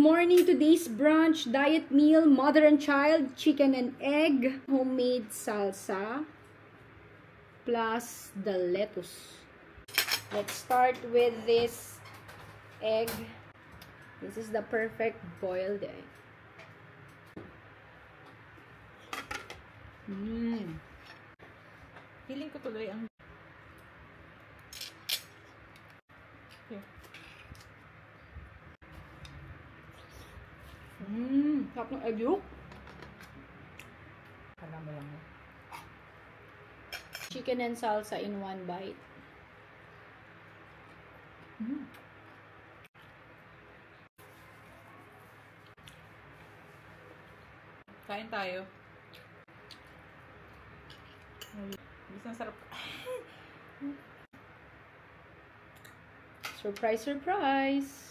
morning. Today's brunch, diet meal, mother and child, chicken and egg, homemade salsa, plus the lettuce. Let's start with this egg. This is the perfect boiled egg. Feeling ko tuloy ang... Here. Sarap ng egg yolk. Kala mo lang. Chicken and salsa in one bite. Kain tayo. Isang sarap. Surprise, surprise!